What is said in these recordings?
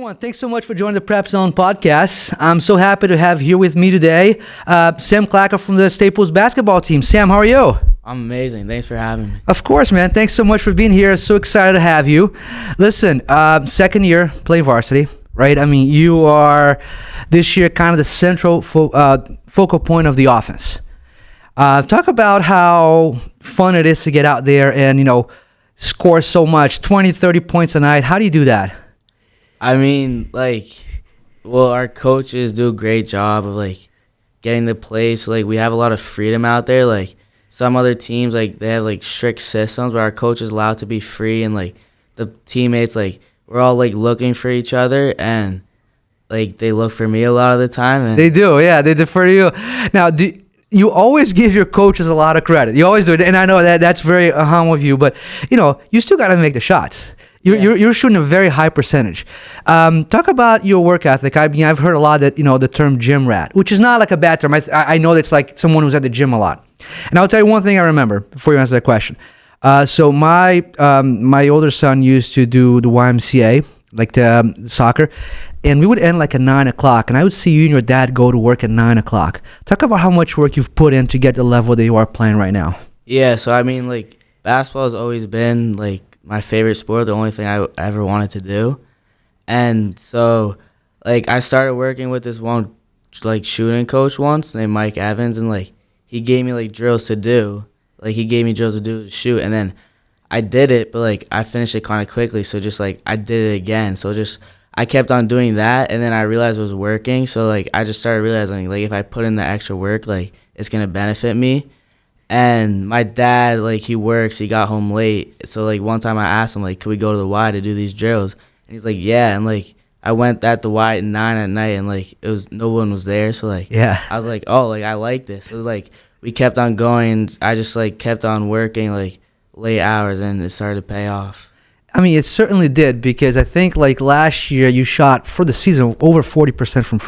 everyone. Thanks so much for joining the PrepZone Podcast. I'm so happy to have here with me today Sam Clachko from the Staples basketball team. Sam, how are you? I'm amazing. Thanks for having me. Of course, man. Thanks so much for being here. So excited to have you. Listen, second year playing varsity, right? I mean, you are this year kind of the central focal point of the offense. Talk about how fun it is to get out there and, score so much, 20, 30 points a night. How do you do that? I mean, our coaches do a great job of, getting the plays. So, we have a lot of freedom out there. Some other teams, they have, strict systems, but our coach is allowed to be free. And, the teammates, we're all, looking for each other. And, they look for me a lot of the time. And they do, yeah. They defer to you. Now, you always give your coaches a lot of credit. You always do it. And I know that's very humble of you. But, you still got to make the shots. You're shooting a very high percentage. Talk about your work ethic. I mean, I've heard a lot that, the term gym rat, which is not a bad term. I know that's someone who's at the gym a lot. And I'll tell you one thing I remember before you answer that question. So my older son used to do the YMCA, the soccer, and we would end at 9 o'clock, and I would see you and your dad go to work at 9 o'clock. Talk about how much work you've put in to get the level that you are playing right now. Yeah, so I mean, basketball has always been, my favorite sport, the only thing I ever wanted to do. And so, I started working with this one, shooting coach once named Mike Evans, and, he gave me, drills to do. He gave me drills to do to shoot, and then I did it, but, I finished it kind of quickly, so just, I did it again. So I kept on doing that, and then I realized it was working, so, I just started realizing, if I put in the extra work, it's going to benefit me. And my dad, he works, he got home late. So, one time I asked him, could we go to the Y to do these drills? And he's like, yeah. And, I went at the Y at 9 at night, and, it was, no one was there. So, yeah. I was like, oh, I like this. It was, we kept on going. I just, kept on working, late hours, and it started to pay off. I mean, it certainly did, because I think last year you shot for the season over 40% from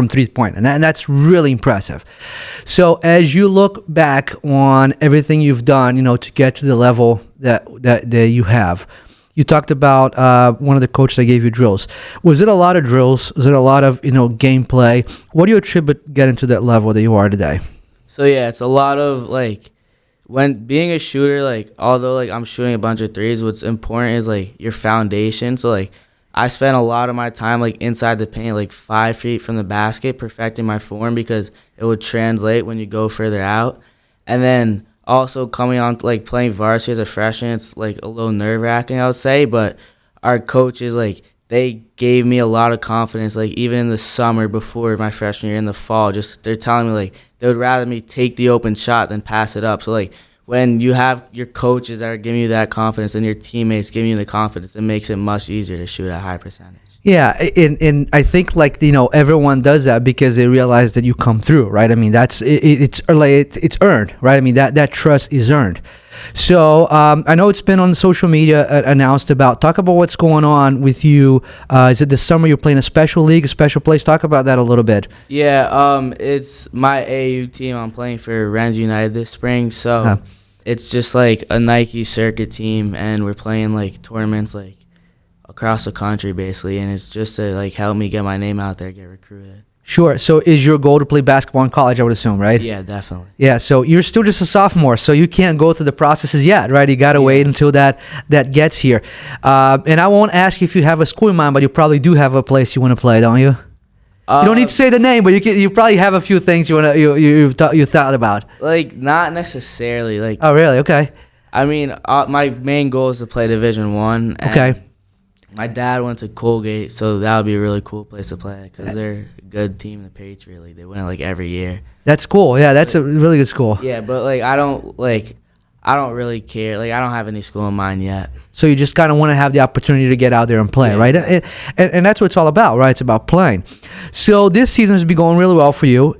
3-point, and that's really impressive. So as you look back on everything you've done, to get to the level that you have, you talked about one of the coaches that gave you drills. Was it a lot of drills? Was it a lot of gameplay? What do you attribute getting to that level that you are today? So yeah, it's a lot of when being a shooter, although, I'm shooting a bunch of threes, what's important is, your foundation. So, I spent a lot of my time, inside the paint, 5 feet from the basket, perfecting my form because it would translate when you go further out. And then also coming on, playing varsity as a freshman, it's, a little nerve-wracking, I would say. But our coaches, they gave me a lot of confidence, even in the summer before my freshman year, in the fall. Just they're telling me, they would rather me take the open shot than pass it up. So, when you have your coaches that are giving you that confidence and your teammates giving you the confidence, it makes it much easier to shoot at a high percentage. Yeah, and I think everyone does that because they realize that you come through, right? I mean, it's earned, right? I mean, that trust is earned. So I know it's been on social media announced about. Talk about what's going on with you. Is it this summer you're playing a special league, a special place? Talk about that a little bit. Yeah, it's my AAU team. I'm playing for Rennes United this spring, so it's just a Nike circuit team, and we're playing tournaments across the country basically, and it's just to help me get my name out there, get recruited. Sure. So is your goal to play basketball in college, I would assume, right? Yeah, definitely. Yeah, so you're still just a sophomore, so you can't go through the processes yet, right? You got to wait until that gets here. And I won't ask you if you have a school in mind, but you probably do have a place you want to play, don't you? You don't need to say the name, but you probably have a few things you thought about. Not necessarily. Oh, really? Okay. I mean, my main goal is to play Division I. Okay. My dad went to Colgate, so that would be a really cool place to play because they're a good team, the Patriot League. They win it every year. That's cool. Yeah, that's a really good school. Yeah, but I don't really care. I don't have any school in mind yet. So you just kind of want to have the opportunity to get out there and play, right? And that's what it's all about, right? It's about playing. So this season has been going really well for you.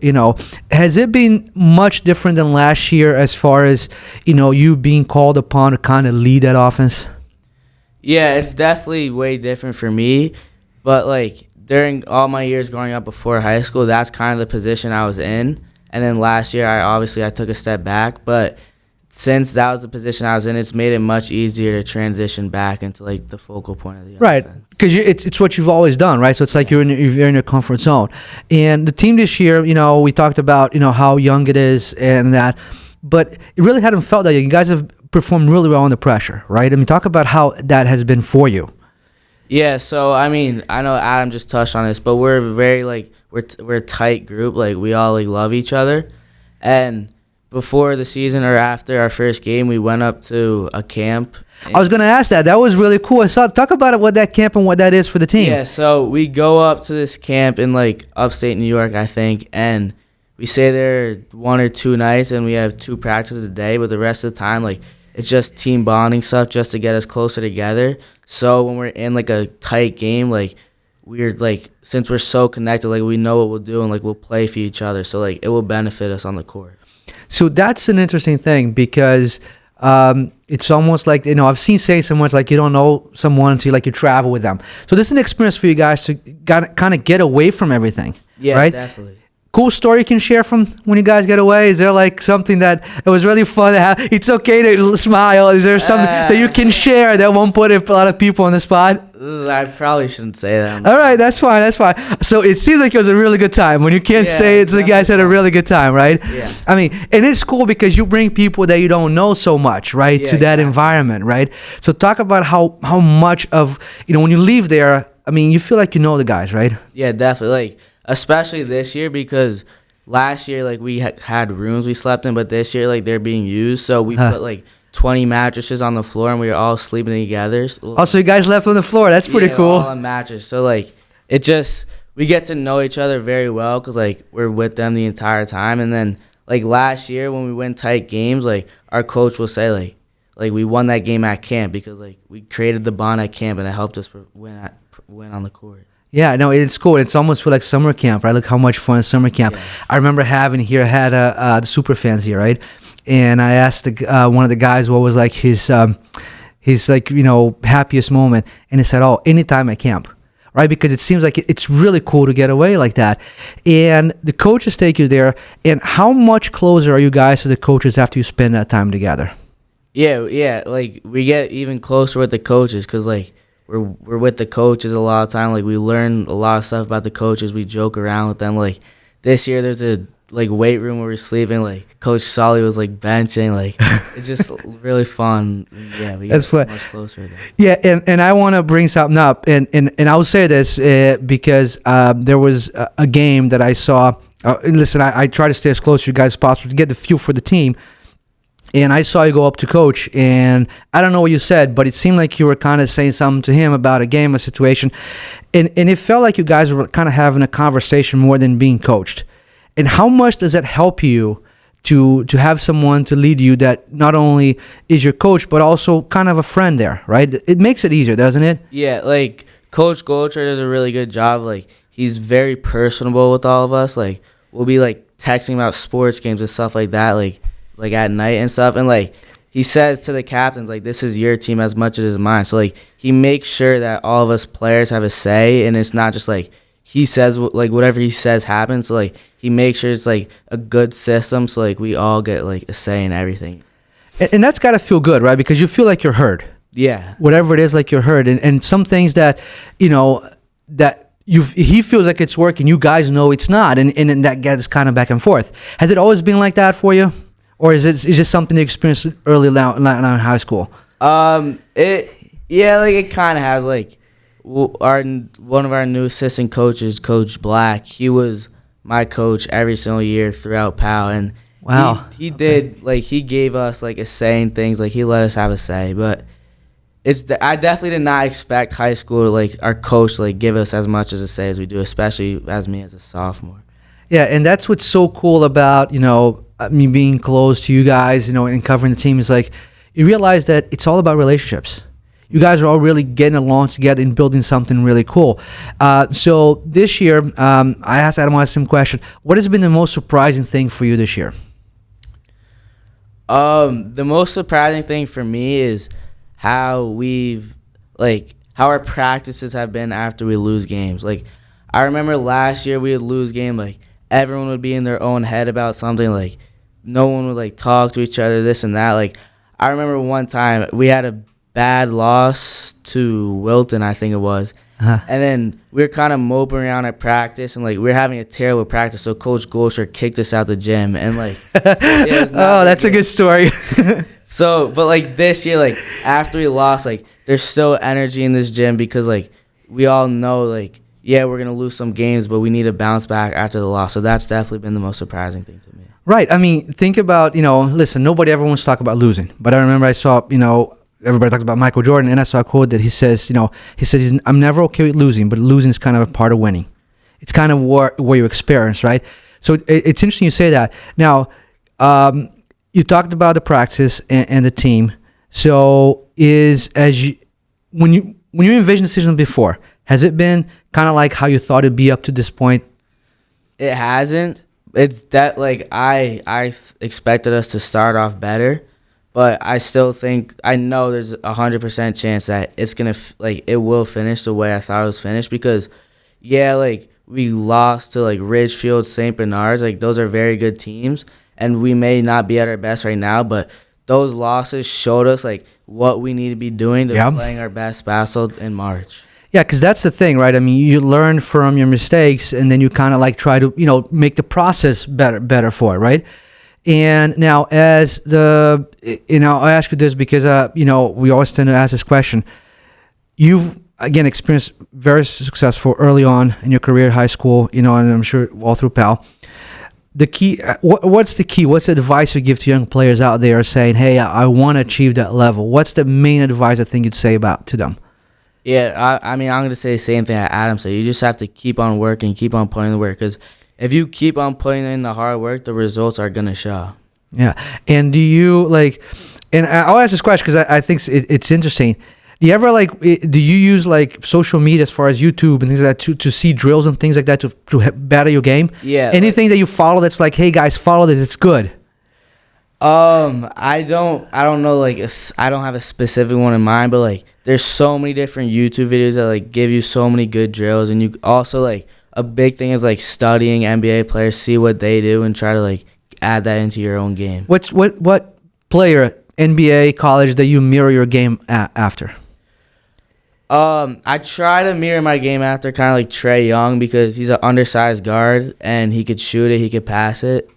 Has it been much different than last year as far as you being called upon to kind of lead that offense? Yeah, it's definitely way different for me, but during all my years growing up before high school, that's kind of the position I was in. And then last year, I took a step back, but since that was the position I was in, it's made it much easier to transition back into like the focal point of the Right, offense. because it's what you've always done, right? So it's like you're in your comfort zone. And the team this year, we talked about how young it is and that, but it really hadn't felt that young. You guys have performed really well under pressure, right? I mean, talk about how that has been for you. Yeah, so I mean, I know Adam just touched on this, but we're very like we're a tight group. Like we all like love each other, and before the season or after our first game, we went up to a camp. I was gonna ask that. That was really cool. I saw. Talk about it. What that camp and what that is for the team. Yeah, so we go up to this camp in like upstate New York, I think, and we stay there 1 or 2 nights, and we have 2 practices a day. But the rest of the time, like it's just team bonding stuff, just to get us closer together. So when we're in like a tight game, like we're like since we're so connected, like we know what we'll do and like we'll play for each other. So like it will benefit us on the court. So that's an interesting thing because it's almost like I've seen say someone's like you don't know someone until like you travel with them. So this is an experience for you guys to kind of get away from everything. Yeah, right? Definitely. Cool story you can share from when you guys get away? Is there like something that it was really fun to have? It's okay to smile. Is there something that you can share that won't put a lot of people on the spot? I probably shouldn't say that. All right, that's fine. So it seems like it was a really good time. When you can't say it's the guys had a really good time, right? Yeah. I mean, and it's cool because you bring people that you don't know so much, right, to that environment, right? So talk about how much of, when you leave there, I mean, you feel like you know the guys, right? Yeah, definitely. Like, especially this year because last year, like, we had rooms we slept in, but this year, like, they're being used. So we put, like, 20 mattresses on the floor, and we were all sleeping together. Oh, so you guys left on the floor. That's pretty cool. All on mattress. So, like, we get to know each other very well because, like, we're with them the entire time. And then, like, last year when we win tight games, like, our coach will say, like we won that game at camp because, like, we created the bond at camp, and it helped us win on the court. Yeah, no, it's cool. It's almost feel like summer camp, right? Look how much fun summer camp. Yeah. I remember had the super fans here, right? And I asked one of the guys what was like his like, happiest moment, and he said, "Oh, anytime at camp." Right? Because it seems like it's really cool to get away like that. And the coaches take you there, and how much closer are you guys to the coaches after you spend that time together? Yeah, like we get even closer with the coaches because, like, we're with the coaches a lot of time. Like, we learn a lot of stuff about the coaches. We joke around with them. Like, this year there's a weight room where we're sleeping. Like, Coach Solly was like benching. Like, it's just really fun. Yeah, we get much closer there. Yeah, and I want to bring something up, and I'll say this because there was a game that I saw. Listen, I try to stay as close to you guys as possible to get the feel for the team. And I saw you go up to Coach, and I don't know what you said, but it seemed like you were kind of saying something to him about a game, a situation. And it felt like you guys were kind of having a conversation more than being coached. And how much does that help you to have someone to lead you that not only is your coach, but also kind of a friend there, right? It makes it easier, doesn't it? Yeah, like, Coach Goldschmidt does a really good job. Like, he's very personable with all of us. Like, we'll be, like, texting about sports games and stuff like that, like at night and stuff, and like he says to the captains, like, this is your team as much as it is mine. So like he makes sure that all of us players have a say, and it's not just like he says like whatever he says happens. So like he makes sure it's like a good system, so like we all get like a say in everything. And that's got to feel good, right? Because you feel like you're heard. Yeah. Whatever it is, like you're heard, and some things that that he feels like it's working, you guys know it's not, and that gets kind of back and forth. Has it always been like that for you? Or is it just something you experienced early now in high school? It kind of has. Like, one of our new assistant coaches, Coach Black, he was my coach every single year throughout PAL, and wow, he did like he gave us like a say in things. Like, he let us have a say, but I definitely did not expect high school to like our coach to like give us as much as a say as we do, especially as me as a sophomore. Yeah, and that's what's so cool about me being close to you guys, and covering the team is like you realize that it's all about relationships. You guys are all really getting along together and building something really cool. So this year, I asked Adam the same question. What has been the most surprising thing for you this year? The most surprising thing for me is how our practices have been after we lose games. Like, I remember last year we would lose game, like everyone would be in their own head about something. Like, no one would like talk to each other, this and that. Like I remember one time we had a bad loss to Wilton, I think it was. And then we were kind of moping around at practice, and like we were having a terrible practice. So Coach Gosher kicked us out the gym, and like, oh, that's a good story. So, but like this year, like after we lost, like there's still energy in this gym because like we all know like yeah we're gonna lose some games, but we need to bounce back after the loss. So that's definitely been the most surprising thing to me. Right. I mean, think about listen. Nobody ever wants to talk about losing, but I remember I saw everybody talks about Michael Jordan, and I saw a quote that he says, I'm never okay with losing, but losing is kind of a part of winning. It's kind of where you experience, right? So it's interesting you say that. Now, you talked about the practice and the team. So when you envisioned the season before, has it been kind of like how you thought it'd be up to this point? It hasn't. It's that like I expected us to start off better. But I still think I know there's 100% chance that it's gonna it will finish the way I thought it was finished because, yeah, like we lost to like Ridgefield, St. Bernard's, like those are very good teams, and we may not be at our best right now, but those losses showed us like what we need to be doing to playing our best basketball in March. Yeah, because that's the thing, right? I mean, you learn from your mistakes, and then you kind of like try to make the process better for it, right? And now, as I ask you this because we always tend to ask this question. You've again experienced very successful early on in your career at high school, and I'm sure all through Pal. The key, what's the key? What's the advice you give to young players out there saying, "Hey, I want to achieve that level"? What's the main advice I think you'd say to them? Yeah, I mean, I'm gonna say the same thing that Adam said. You just have to keep on working, keep on putting in the work because if you keep on putting in the hard work, the results are going to show. Yeah. And do you and I'll ask this question because I think it's interesting. Do you ever do you use social media as far as YouTube and things like that to see drills and things like that to better your game? Yeah. Anything that you follow that's like, hey guys, follow this, it's good. I don't know, I don't have a specific one in mind, but there's so many different YouTube videos that give you so many good drills, and you also a big thing is studying NBA players, see what they do, and try to add that into your own game. What player, NBA, college, that you mirror your game after? I try to mirror my game after kind of like Trae Young because he's an undersized guard and he could shoot it, he could pass it.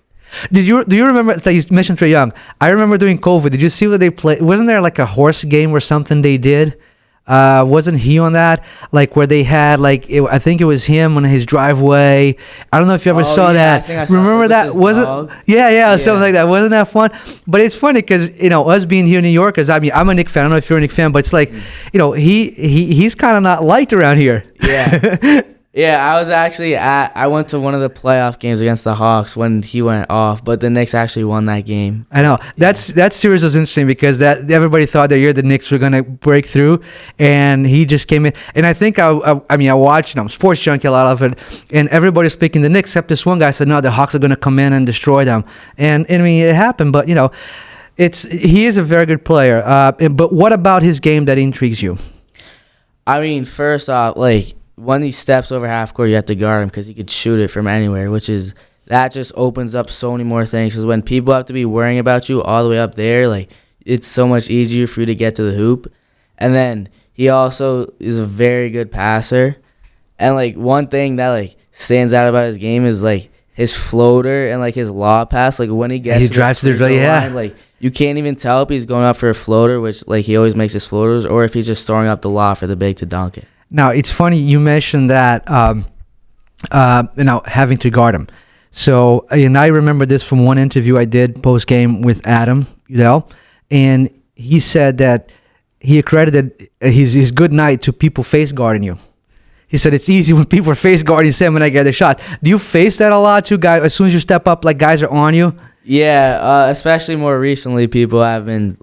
Do you remember that you mentioned Trae Young? I remember during COVID. Did you see what they played? Wasn't there a horse game or something they did? Wasn't he on that? Where they had I think it was him on his driveway. I don't know if you ever saw that. I think I saw remember that? Wasn't yeah, something like that. Wasn't that fun? But it's funny because us being here New Yorkers. I mean, I'm a Knicks fan. I don't know if you're a Knicks fan, but it's he's kind of not liked around here. Yeah. Yeah, I went to one of the playoff games against the Hawks when he went off, but the Knicks actually won that game. I know. That series was interesting because everybody thought that year the Knicks were going to break through, and he just came in. And I think I watched, I'm sports junkie, a lot of it, and everybody's picking the Knicks except this one guy said, no, the Hawks are going to come in and destroy them. And I mean, it happened, but, he is a very good player. But what about his game that intrigues you? I mean, first off, when he steps over half court, you have to guard him because he could shoot it from anywhere, that just opens up so many more things. Because when people have to be worrying about you all the way up there, it's so much easier for you to get to the hoop. And then he also is a very good passer. And one thing that stands out about his game is his floater and his lob pass. When he gets he drives to the line, you can't even tell if he's going up for a floater, which he always makes his floaters, or if he's just throwing up the lob for the big to dunk it. Now, it's funny you mentioned that, having to guard him. So, and I remember this from one interview I did post-game with Adam Udell, and he said that he accredited his good night to people face guarding you. He said it's easy when people are face guarding Sam when I get a shot. Do you face that a lot too, guys? As soon as you step up, guys are on you? Yeah, especially more recently, people have been,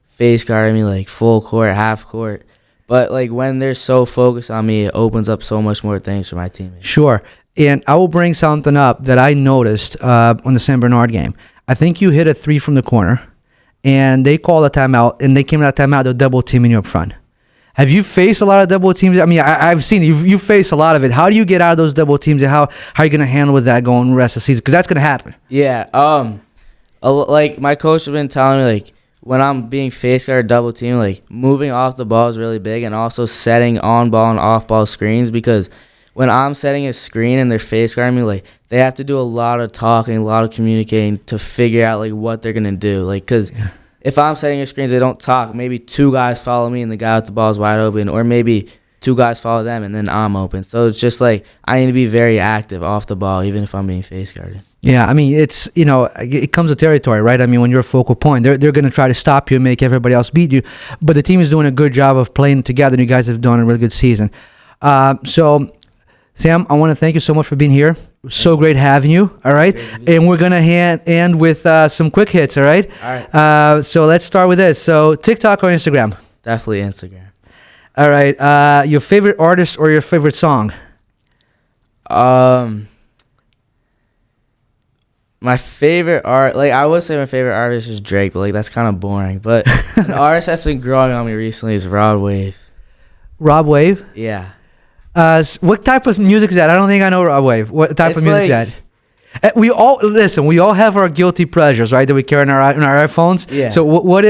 face guarding me, full court, half court. But, when they're so focused on me, it opens up so much more things for my teammates. Sure. And I will bring something up that I noticed on the St. Bernard game. I think you hit a three from the corner, and they called a timeout, and they came to that timeout, they're double teaming you up front. Have you faced a lot of double teams? I mean, I've seen it. You face a lot of it. How do you get out of those double teams, and how are you going to handle with that going the rest of the season? Because that's going to happen. Yeah. like my coach has been telling me like when I'm being face guard double team, like moving off the ball is really big, and also setting on ball and off ball screens, because when I'm setting a screen and they're face guarding me, like they have to do a lot of talking, a lot of communicating to figure out like what they're gonna do. Like, cause if I'm setting a screen, they don't talk. Maybe 2 guys follow me and the guy with the ball is wide open, or maybe 2 guys follow them and then I'm open. So it's just like I need to be very active off the ball, even if I'm being face guarded. Yeah, I mean, it's, it comes with territory, right? I mean, when you're a focal point, they're going to try to stop you and make everybody else beat you. But the team is doing a good job of playing together, and you guys have done a really good season. So, Sam, I want to thank you so much for being here. It was so great having you, all right? And we're going to end with some quick hits, all right? All right. So let's start with this. So, TikTok or Instagram? Definitely Instagram. All right. Your favorite artist or your favorite song? My favorite I would say my favorite artist is Drake, but like that's kind of boring. But an artist that's been growing on me recently is Rod Wave. Rob Wave? Yeah. What type of music is that? I don't think I know Rob Wave. What type of music is that? We all have our guilty pleasures, right? That we carry in our iPhones. Yeah. So what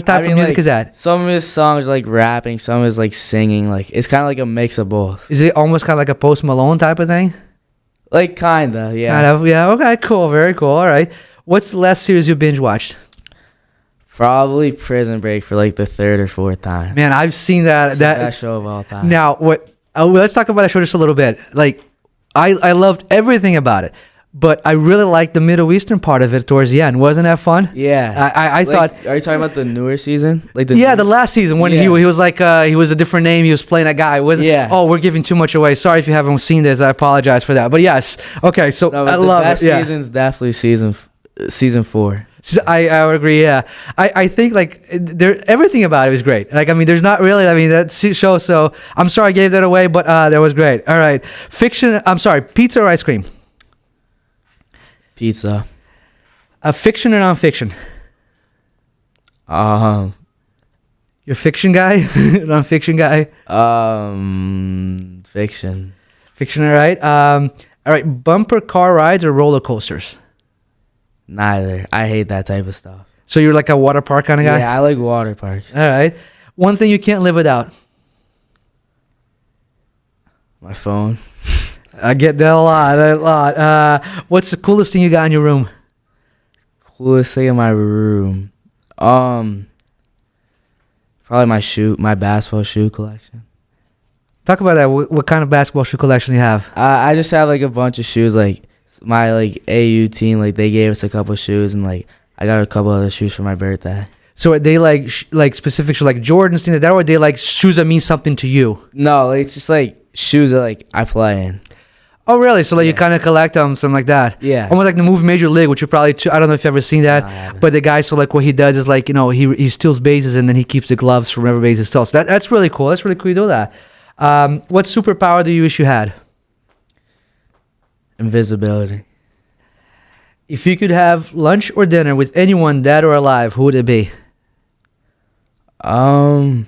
type of music is that? Some of his songs are like rapping, some is like singing. Like it's kind of like a mix of both. Is it almost kind of like a Post Malone type of thing? Like kinda, yeah. Kind of, yeah. Okay, cool, very cool. All right. What's the last series you binge watched? Probably Prison Break for like the 3rd or 4th time. Man, I've seen that. It's the best show of all time. Now, let's talk about that show just a little bit. Like, I loved everything about it, but I really liked the Middle Eastern part of it towards the end. Wasn't that fun? Yeah. I thought. Are you talking about the newer season? Like the last season when he was like he was a different name. He was playing a guy. Oh, we're giving too much away. Sorry if you haven't seen this. I apologize for that. But yes, okay. So I love it. The best season's definitely season 4. I would agree. Yeah, I think like everything about it was great. Like, I mean, there's not really. I mean, that show. So I'm sorry I gave that away, but that was great. All right, fiction. I'm sorry, pizza or ice cream? Pizza. Fiction or nonfiction? You're a fiction guy, nonfiction guy. Fiction. Fiction. All right. All right. Bumper car rides or roller coasters? Neither. I hate that type of stuff. So you're like a water park kind of guy? Yeah, I like water parks. All right. One thing you can't live without? My phone. I get that a lot. What's the coolest thing you got in your room? Coolest thing in my room? Probably my basketball shoe collection. Talk about that. What kind of basketball shoe collection you have? I just have like a bunch of shoes. Like my like AU team, like they gave us a couple of shoes, and like I got a couple other shoes for my birthday. So are they like specific shoes, like Jordans, things like that, or are they like shoes that mean something to you? No, like, it's just like shoes that like I play in. Oh, really? So like you kind of collect them, something like that? Yeah. Almost like the movie Major League, which you probably, I don't know if you've ever seen that, but the guy, so like what he does is like, he steals bases and then he keeps the gloves from every base he steals. So that's really cool. That's really cool you do that. What superpower do you wish you had? Invisibility. If you could have lunch or dinner with anyone, dead or alive, who would it be? That's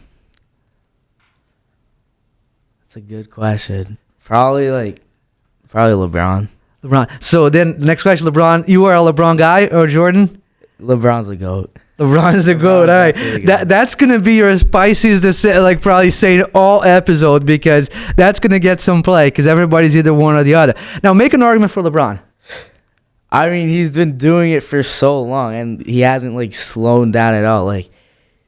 a good question. Probably LeBron. LeBron. So then, next question, LeBron. You are a LeBron guy or Jordan? LeBron's a GOAT. LeBron is a GOAT. All right. That's going to be your spiciest to say, like probably say in all episode, because that's going to get some play because everybody's either one or the other. Now, make an argument for LeBron. I mean, he's been doing it for so long, and he hasn't like slowed down at all. Like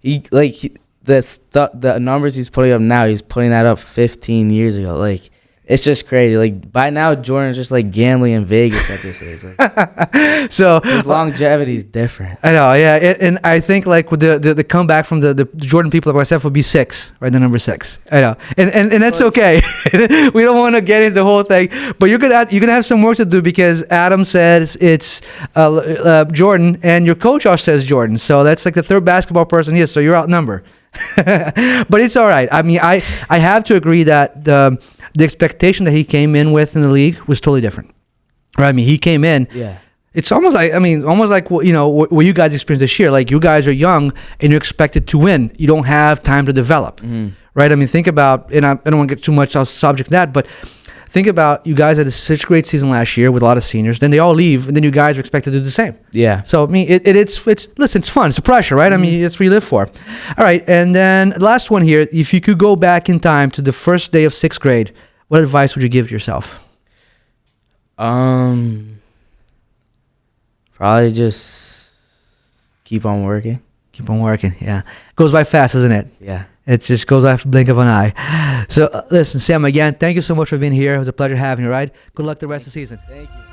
the numbers he's putting up now, he's putting that up 15 years ago. Like, it's just crazy. Like, by now, Jordan's just like gambling in Vegas at this age. Like, so his longevity is different. I know, yeah, and I think like with the comeback from the Jordan people like myself would be 6, right? The number 6. I know, and that's okay. We don't want to get into the whole thing, but you're gonna have some work to do because Adam says it's Jordan, and your coach also says Jordan. So that's like the third basketball person here. So you're outnumbered. But it's all right. I mean, I have to agree that the expectation that he came in with in the league was totally different. Right? I mean, he came in. Yeah. It's almost like what you guys experienced this year. Like, you guys are young and you're expected to win. You don't have time to develop. Mm-hmm. Right? I mean, think about, and I don't want to get too much off subject of that, but think about you guys had such a great season last year with a lot of seniors. Then they all leave, and then you guys are expected to do the same. Yeah. So I mean, it's listen, it's fun. It's the pressure, right? I mean, that's what you live for. All right, and then last one here. If you could go back in time to the first day of 6th grade, what advice would you give yourself? Probably just keep on working. Keep on working. Yeah, goes by fast, doesn't it? Yeah. It just goes by blink of an eye. So listen, Sam, again, thank you so much for being here. It was a pleasure having you. Right. Good luck the rest of the season. Thank you.